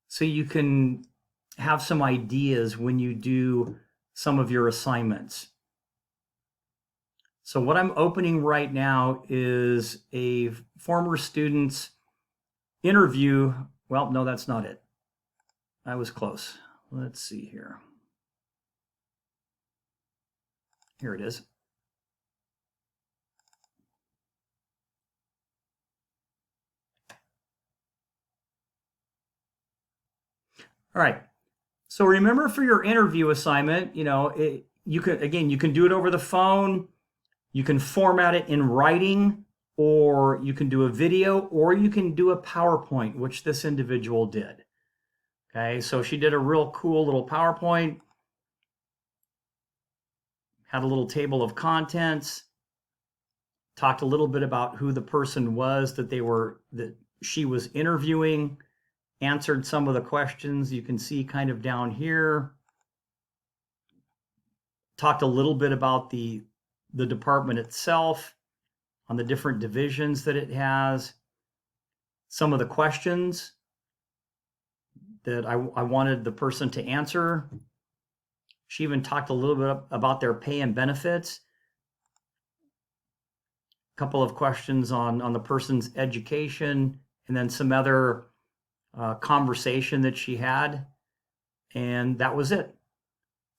so you can have some ideas when you do some of your assignments. So what I'm opening right now is a former student's interview. Well, no, that's not it. I was close. Let's see here. Here it is. All right. So remember, for your interview assignment, you can do it over the phone. You can format it in writing, or you can do a video, or you can do a PowerPoint, which this individual did. Okay, so she did a real cool little PowerPoint, had a little table of contents, talked a little bit about who the person was that she was interviewing, answered some of the questions you can see kind of down here, talked a little bit about the department itself, on the different divisions that it has, some of the questions that I wanted the person to answer. She even talked a little bit about their pay and benefits, a couple of questions on the person's education, and then some other conversation that she had, and that was it.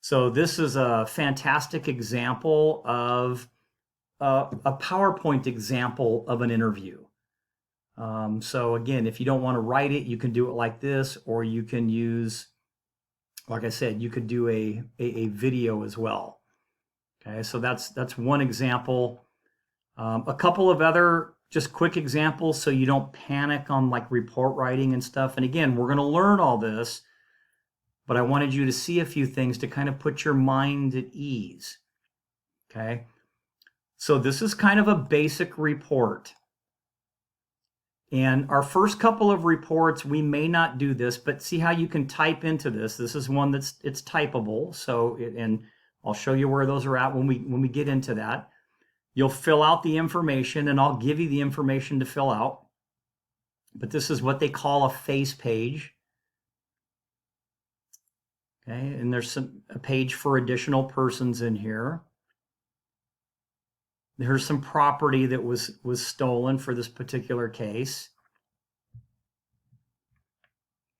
So this is a fantastic example of a PowerPoint example of an interview. So again, if you don't want to write it, you can do it like this, or you can use, like I said, you could do a video as well. Okay, so that's one example. A couple of other just quick examples, so you don't panic on like report writing and stuff. And again, we're going to learn all this, but I wanted you to see a few things to kind of put your mind at ease. Okay, so this is kind of a basic report. And our first couple of reports, we may not do this, but see how you can type into this. This is one it's typable. So, and I'll show you where those are at when we get into that. You'll fill out the information, and I'll give you the information to fill out. But this is what they call a face page. Okay, and there's a page for additional persons in here. There's some property that was stolen for this particular case.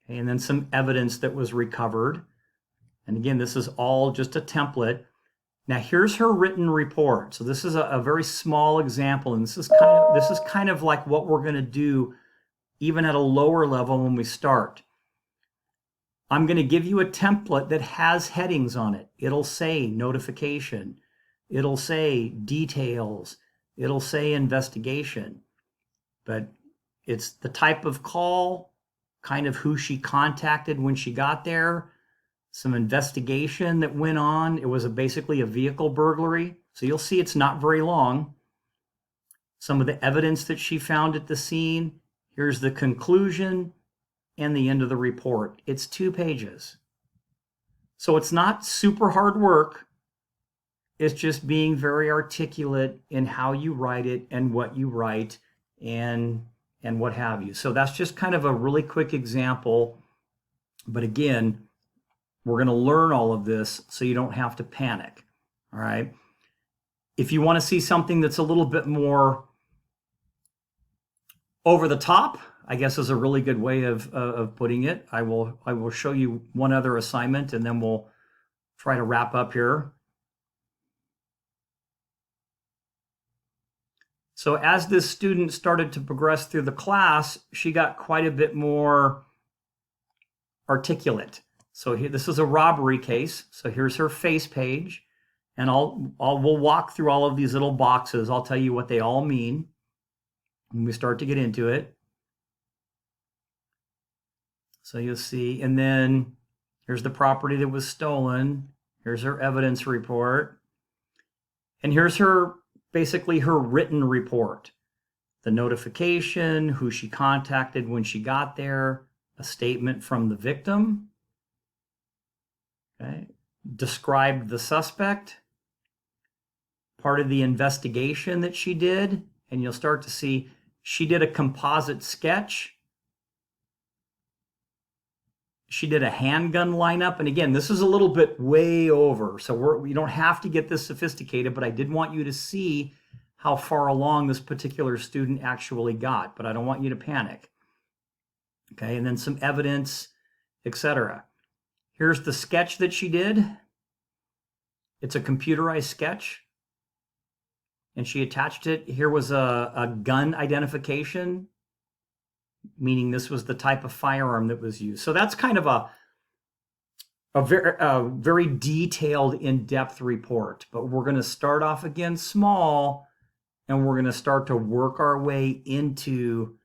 Okay, and then some evidence that was recovered. And again, this is all just a template. Now here's her written report. So this is a very small example, and this is kind of like what we're going to do even at a lower level when we start. I'm going to give you a template that has headings on it. It'll say notification. It'll say details. It'll say investigation. But it's the type of call, kind of who she contacted when she got there, some investigation that went on. It was basically a vehicle burglary. So you'll see it's not very long. Some of the evidence that she found at the scene. Here's the conclusion and the end of the report. It's 2 pages. So it's not super hard work. It's just being very articulate in how you write it and what you write and what have you. So that's just kind of a really quick example. But again, we're going to learn all of this so you don't have to panic. All right. If you want to see something that's a little bit more over the top, I guess is a really good way of putting it. I will show you one other assignment, and then we'll try to wrap up here. So as this student started to progress through the class, she got quite a bit more articulate. So here, this is a robbery case. So here's her face page, and we'll walk through all of these little boxes. I'll tell you what they all mean when we start to get into it. So you'll see, and then here's the property that was stolen. Here's her evidence report. And here's basically her written report. The notification, who she contacted when she got there, a statement from the victim. Okay. Described the suspect, part of the investigation that she did, and you'll start to see she did a composite sketch. She did a handgun lineup. And again, this is a little bit way over. So we don't have to get this sophisticated, but I did want you to see how far along this particular student actually got, but I don't want you to panic. Okay, and then some evidence, etc. Here's the sketch that she did. It's a computerized sketch. And she attached it. Here was a gun identification, meaning this was the type of firearm that was used. So that's kind of a very detailed, in-depth report. But we're going to start off again small, and we're going to start to work our way into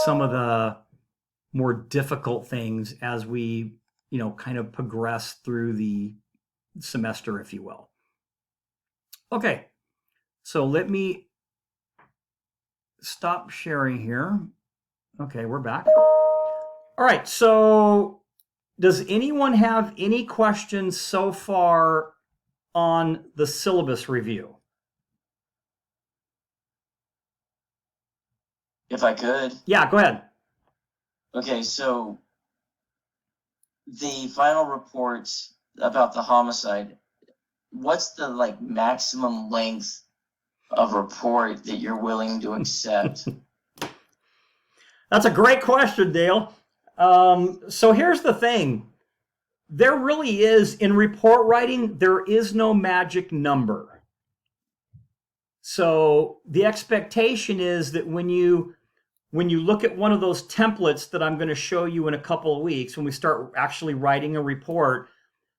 some of the more difficult things as we, kind of progress through the semester, if you will. Okay, so let me stop sharing here. Okay, we're back. All right, so does anyone have any questions so far on the syllabus review? If I could. Yeah, go ahead. Okay, so the final report about the homicide, what's the maximum length of report that you're willing to accept? That's a great question, Dale. So here's the thing. There really is, in report writing, there is no magic number. So the expectation is that when you look at one of those templates that I'm going to show you in a couple of weeks, when we start actually writing a report,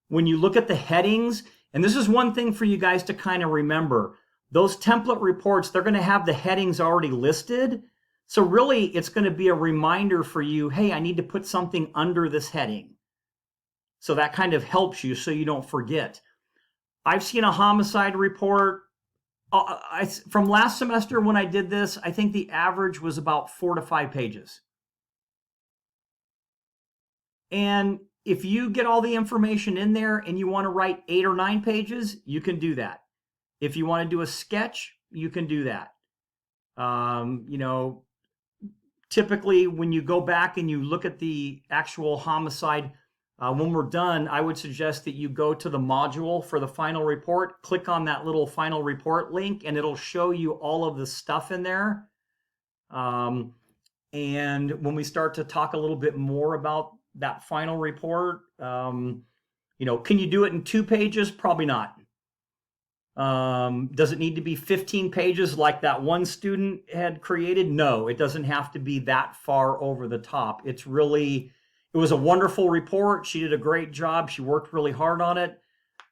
when you look at the headings, and this is one thing for you guys to kind of remember, those template reports, they're going to have the headings already listed. So really, it's going to be a reminder for you, hey, I need to put something under this heading. So that kind of helps you so you don't forget. I've seen a homicide report. From last semester when I did this, I think the average was about 4 to 5 pages. And if you get all the information in there and you want to write 8 or 9 pages, you can do that. If you want to do a sketch, you can do that. Typically when you go back and you look at the actual homicide, when we're done, I would suggest that you go to the module for the final report, click on that little final report link, and it'll show you all of the stuff in there. And when we start to talk a little bit more about that final report, can you do it in 2 pages? Probably not. Does it need to be 15 pages like that one student had created? No, it doesn't have to be that far over the top. It was a wonderful report. She did a great job. She worked really hard on it.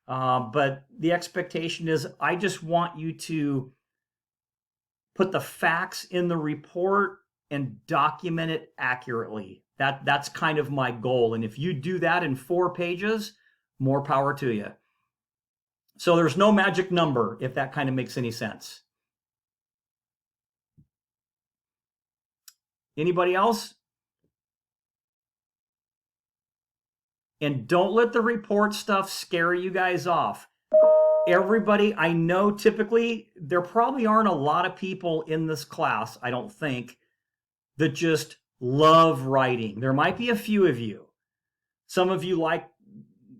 But the expectation is I just want you to put the facts in the report and document it accurately. That's kind of my goal. And if you do that in 4 pages, more power to you. So there's no magic number, if that kind of makes any sense. Anybody else? And don't let the report stuff scare you guys off. Everybody, I know typically, there probably aren't a lot of people in this class, I don't think, that just love writing. There might be a few of you. Some of you like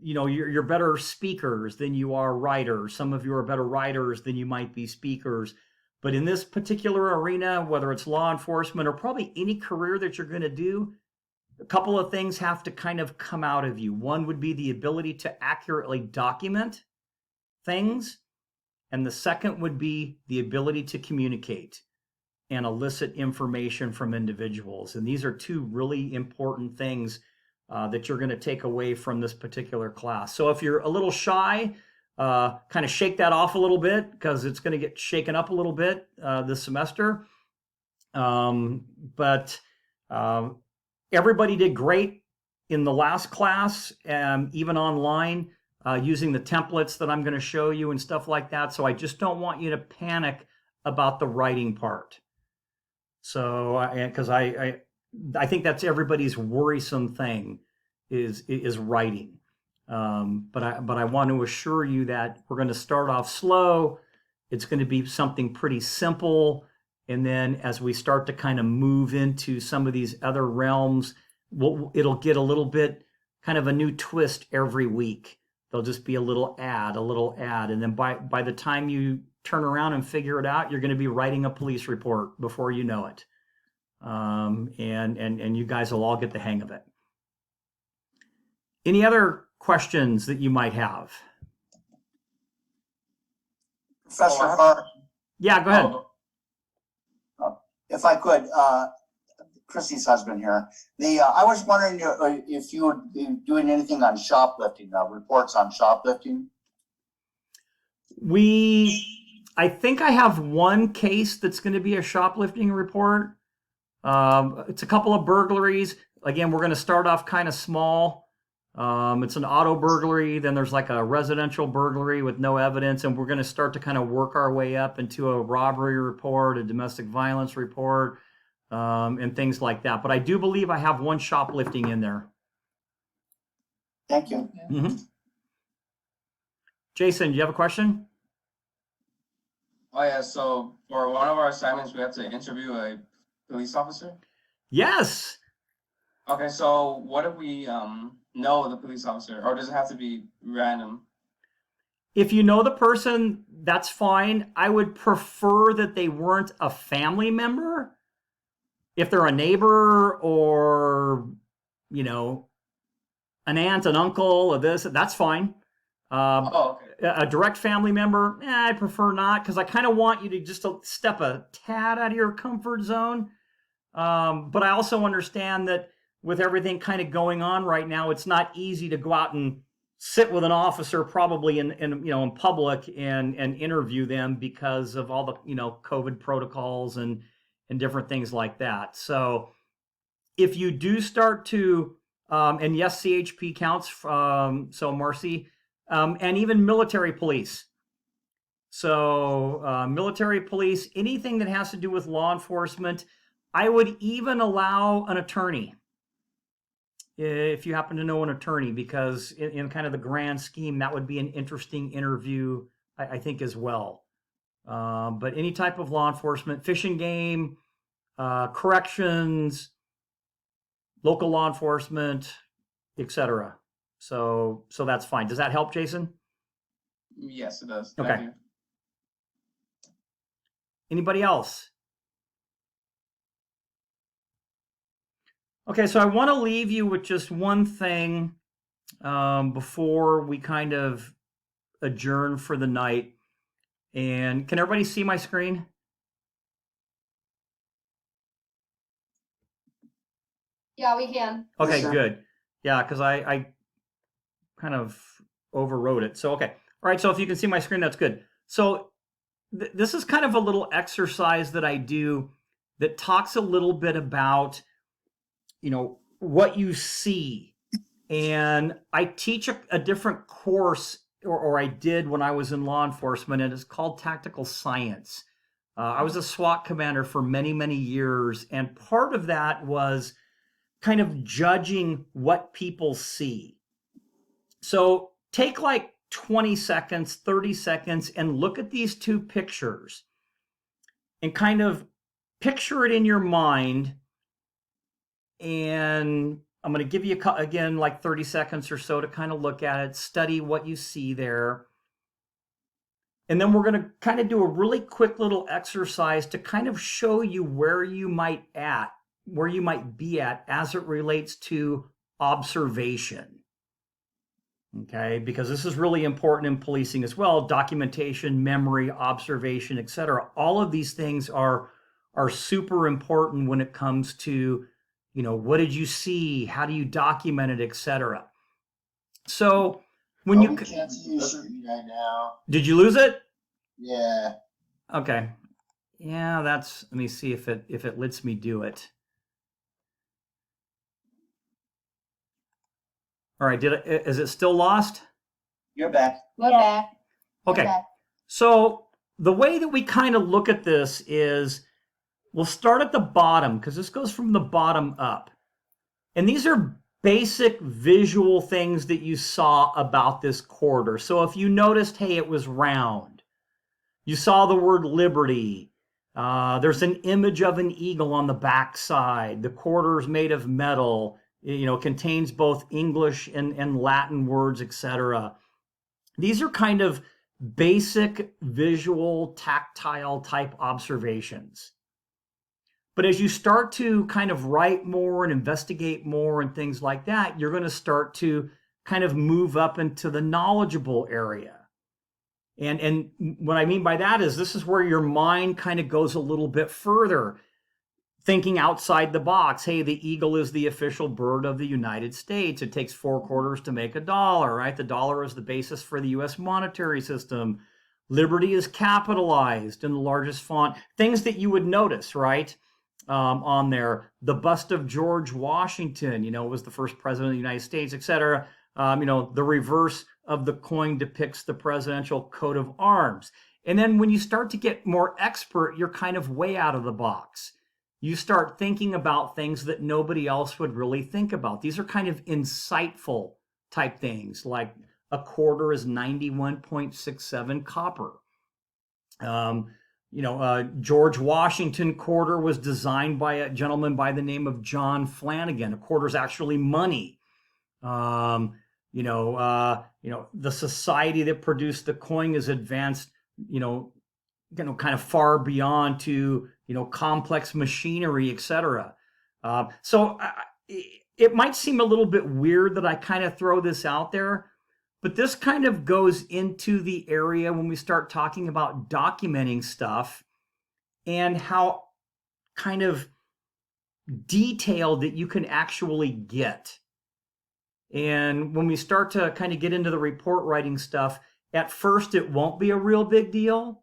you're better speakers than you are writers. Some of you are better writers than you might be speakers. But in this particular arena, whether it's law enforcement or probably any career that you're going to do, a couple of things have to kind of come out of you. One would be the ability to accurately document things. And the second would be the ability to communicate and elicit information from individuals. And these are two really important things that you're going to take away from this particular class. So if you're a little shy, kind of shake that off a little bit, because it's going to get shaken up a little bit this semester. But everybody did great in the last class, even online, using the templates that I'm going to show you and stuff like that. So I just don't want you to panic about the writing part. So, because I think that's everybody's worrisome thing is writing. But I want to assure you that we're going to start off slow. It's going to be something pretty simple. And then as we start to kind of move into some of these other realms, it'll get a little bit kind of a new twist every week. There'll just be a little ad. And then by the time you turn around and figure it out, you're going to be writing a police report before you know it. And you guys will all get the hang of it. Any other questions that you might have? Professor Hart. Yeah, go ahead. If I could, Chrissy's husband here. I was wondering if you would be doing anything on shoplifting, reports on shoplifting. I think I have one case that's going to be a shoplifting report. It's a couple of burglaries. Again, we're going to start off kind of small. It's an auto burglary. Then there's like a residential burglary with no evidence. And we're going to start to kind of work our way up into a robbery report, a domestic violence report, and things like that. But I do believe I have one shoplifting in there. Thank you. Mm-hmm. Jason, do you have a question? Oh yeah, so for one of our assignments, we have to interview a police officer? Yes. Okay, so what if we know the police officer, or does it have to be random? If you know the person, that's fine. I would prefer that they weren't a family member. If they're a neighbor or, an aunt, an uncle, or this, that's fine. Okay. A direct family member, I prefer not, because I kind of want you to just step a tad out of your comfort zone. But I also understand that with everything kind of going on right now, it's not easy to go out and sit with an officer probably in public and interview them because of all the COVID protocols and different things like that. So if you do start to and yes, CHP counts, so Marcy, and even military police. So military police, anything that has to do with law enforcement, I would even allow an attorney if you happen to know an attorney, because in kind of the grand scheme, that would be an interesting interview, I think, as well. But any type of law enforcement, fish and game, corrections, local law enforcement, etc. So that's fine. Does that help, Jason? Yes, it does. Okay. Thank you. Anybody else? Okay, so I want to leave you with just one thing before we kind of adjourn for the night. And can everybody see my screen? Yeah, we can. Okay, Yes, good. Yeah, because I kind of overwrote it. So, okay. All right, so if you can see my screen, that's good. So this is kind of a little exercise that I do that talks a little bit about, what you see. And I teach a different course, or I did when I was in law enforcement, and it's called Tactical Science. I was a SWAT commander for many, many years, and part of that was kind of judging what people see. So take like 20 seconds, 30 seconds, and look at these two pictures and kind of picture it in your mind and I'm going to give you, again, like 30 seconds or so to kind of look at it, study what you see there. And then we're going to kind of do a really quick little exercise to kind of show you where you might be at as it relates to observation. Okay, because this is really important in policing as well. Documentation, memory, observation, etc. All of these things are super important when it comes to, what did you see? How do you document it, etc. So when Oh, you we can't see your screen right now. Did you lose it? Yeah. Okay. Yeah, let me see if it lets me do it. All right, is it still lost? You're back. We're back. We're Okay. back. So the way that we kind of look at this is we'll start at the bottom because this goes from the bottom up. And these are basic visual things that you saw about this quarter. So if you noticed, hey, it was round. You saw the word liberty. There's an image of an eagle on the back side. The quarter is made of metal. Contains both English and Latin words, etc. These are kind of basic visual, tactile type observations. But as you start to kind of write more and investigate more and things like that, you're going to start to kind of move up into the knowledgeable area. And what I mean by that is this is where your mind kind of goes a little bit further, thinking outside the box. Hey, the eagle is the official bird of the United States. It takes 4 quarters to make a dollar, right? The dollar is the basis for the U.S. monetary system. Liberty is capitalized in the largest font. Things that you would notice, right? On there, the bust of George Washington, was the first president of the United States, etc. The reverse of the coin depicts the presidential coat of arms. And then when you start to get more expert, you're kind of way out of the box. You start thinking about things that nobody else would really think about. These are kind of insightful type things, like a quarter is 91.67 copper. George Washington quarter was designed by a gentleman by the name of John Flanagan. A quarter is actually money. The society that produced the coin is advanced, kind of far beyond to, complex machinery, etc. So it might seem a little bit weird that I kind of throw this out there, but this kind of goes into the area when we start talking about documenting stuff and how kind of detailed that you can actually get. And when we start to kind of get into the report writing stuff, at first it won't be a real big deal.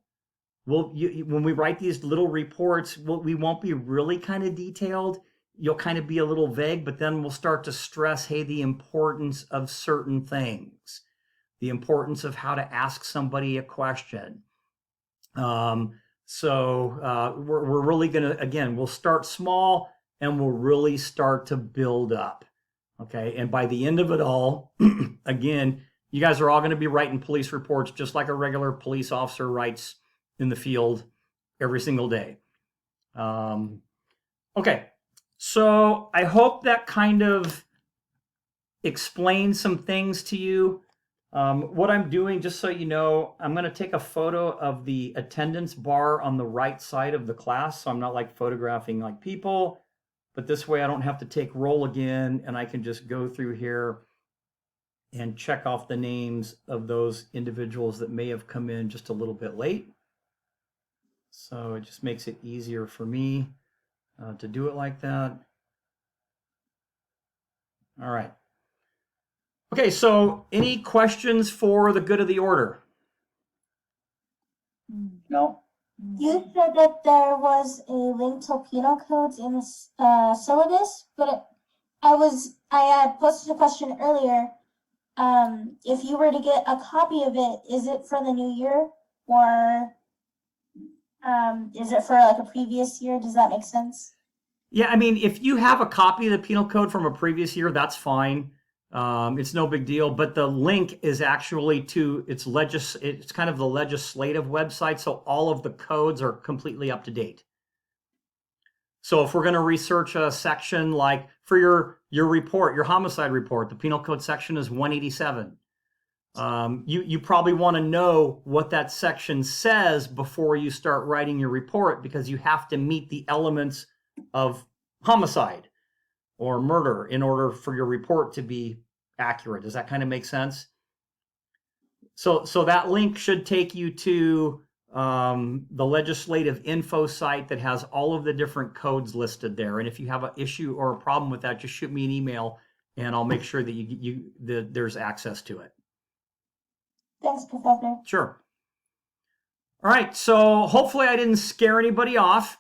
When we write these little reports, we won't be really kind of detailed. You'll kind of be a little vague, but then we'll start to stress, hey, the importance of certain things, the importance of how to ask somebody a question. We're really going to, again, we'll start small and we'll really start to build up. Okay. And by the end of it all, again, you guys are all going to be writing police reports just like a regular police officer writes in the field every single day. Okay. So I hope that kind of explains some things to you. What I'm doing, just so you know, I'm going to take a photo of the attendance bar on the right side of the class. So I'm not like photographing like people, but this way I don't have to take roll again, and I can just go through here and check off the names of those individuals that may have come in just a little bit late. So it just makes it easier for me to do it like that. All right. Okay, so any questions for the good of the order? No. You said that there was a link to penal codes in the syllabus, but I had posted a question earlier. If you were to get a copy of it, is it for the new year or is it for like a previous year? Does that make sense? Yeah, I mean, if you have a copy of the penal code from a previous year, that's fine. It's no big deal, but the link is actually to it's kind of the legislative website, so all of the codes are completely up to date. So if we're going to research a section like for your your report, your homicide report, the penal code section is 187. You probably want to know what that section says before you start writing your report, because you have to meet the elements of homicide or murder in order for your report to be accurate. Does that kind of make sense? So that link should take you to the legislative info site that has all of the different codes listed there. And if you have an issue or a problem with that, just shoot me an email and I'll make sure that there's access to it. Thanks, Professor. Sure. All right. So hopefully I didn't scare anybody off.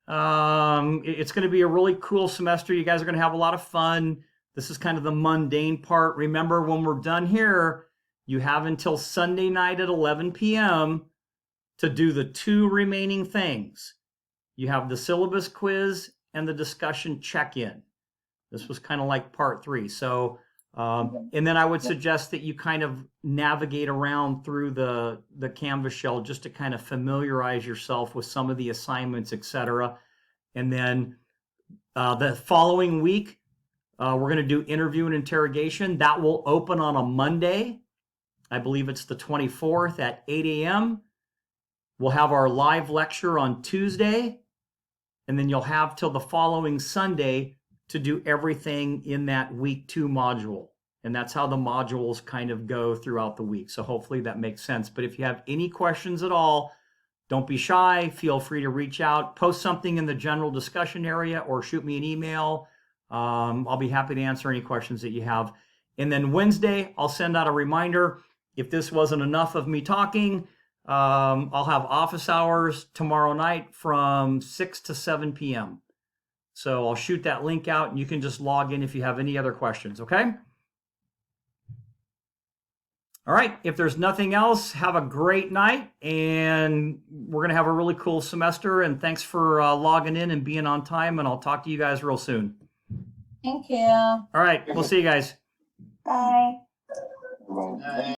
It's going to be a really cool semester. You guys are going to have a lot of fun. This is kind of the mundane part. Remember, when we're done here, you have until Sunday night at 11 p.m. to do the 2 remaining things. You have the syllabus quiz and the discussion check-in. This was kind of like part 3. So, and then I would suggest that you kind of navigate around through the Canvas shell just to kind of familiarize yourself with some of the assignments, etc. And then the following week, we're going to do interview and interrogation. That will open on a Monday. I believe it's the 24th at 8 a.m. We'll have our live lecture on Tuesday, and then you'll have till the following Sunday to do everything in that week 2 module. And that's how the modules kind of go throughout the week. So hopefully that makes sense. But if you have any questions at all, don't be shy. Feel free to reach out, post something in the general discussion area, or shoot me an email. I'll be happy to answer any questions that you have. And then Wednesday, I'll send out a reminder. If this wasn't enough of me talking, I'll have office hours tomorrow night from 6 to 7 p.m. So I'll shoot that link out and you can just log in if you have any other questions, okay? All right, if there's nothing else, have a great night, and we're going to have a really cool semester, and thanks for logging in and being on time, and I'll talk to you guys real soon. Thank you. All right, we'll see you guys. Bye. Bye.